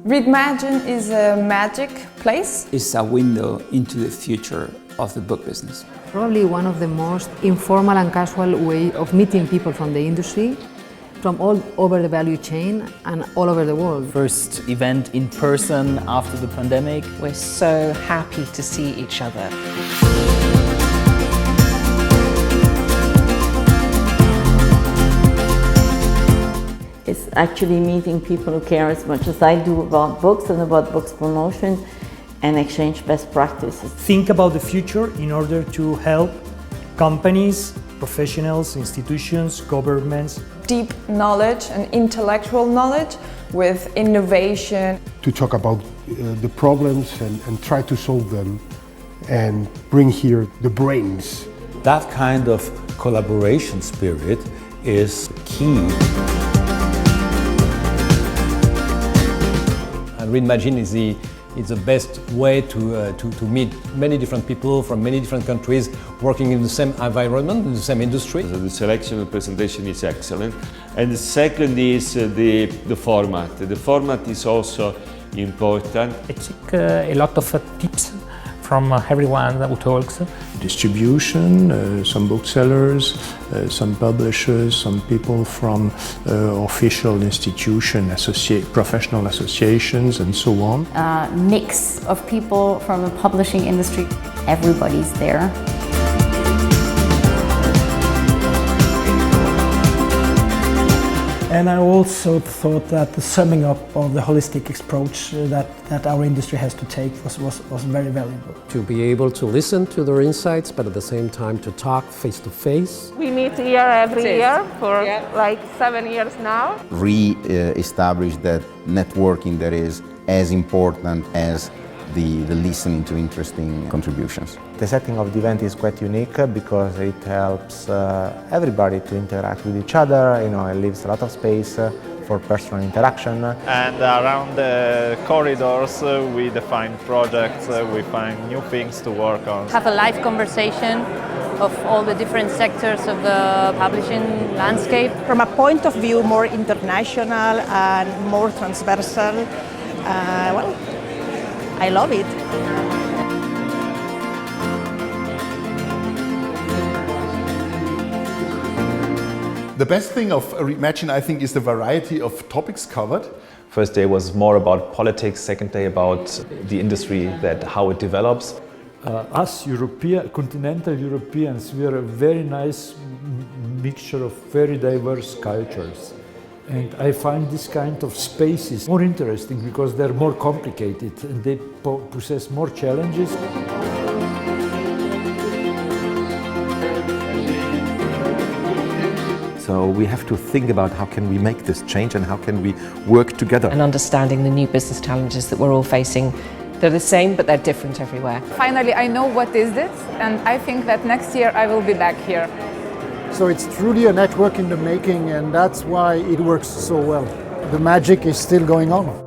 Readmagine is a magic place. It's a window into the future of the book business. Probably one of the most informal and casual way of meeting people from the industry, from all over the value chain and all over the world. First event in person after the pandemic. We're so happy to see each other. It's actually meeting people who care as much as I do about books and about books promotion and exchange best practices. Think about the future in order to help companies, professionals, institutions, governments. Deep knowledge and intellectual knowledge with innovation. To talk about the problems and try to solve them and bring here the brains. That kind of collaboration spirit is key. And Readmagine is the best way to meet many different people from many different countries working in the same environment, in the same industry. So the selection and presentation is excellent. And the second is the format. The format is also important. I took a lot of tips from everyone who talks. Distribution, some booksellers, some publishers, some people from official institution, professional associations and so on. Mix of people from the publishing industry. Everybody's there. And I also thought that the summing up of the holistic approach that our industry has to take was very valuable. To be able to listen to their insights, but at the same time to talk face to face. We meet here every year for like 7 years now. Re-establish that networking that is as important as the listening to interesting contributions. The setting of the event is quite unique because it helps everybody to interact with each other. You know, it leaves a lot of space for personal interaction. And around the corridors, we define projects, we find new things to work on. Have a live conversation of all the different sectors of the publishing landscape. From a point of view more international and more transversal, I love it. The best thing of Readmagine, I think, is the variety of topics covered. First day was more about politics, second day about the industry, how it develops. Us continental Europeans, we are a very nice mixture of very diverse cultures. And I find this kind of spaces more interesting because they're more complicated and they possess more challenges. So we have to think about how can we make this change and how can we work together. And understanding the new business challenges that we're all facing. They're the same, but they're different everywhere. Finally, I know what is this, and I think that next year I will be back here. So it's truly a network in the making, and that's why it works so well. The magic is still going on.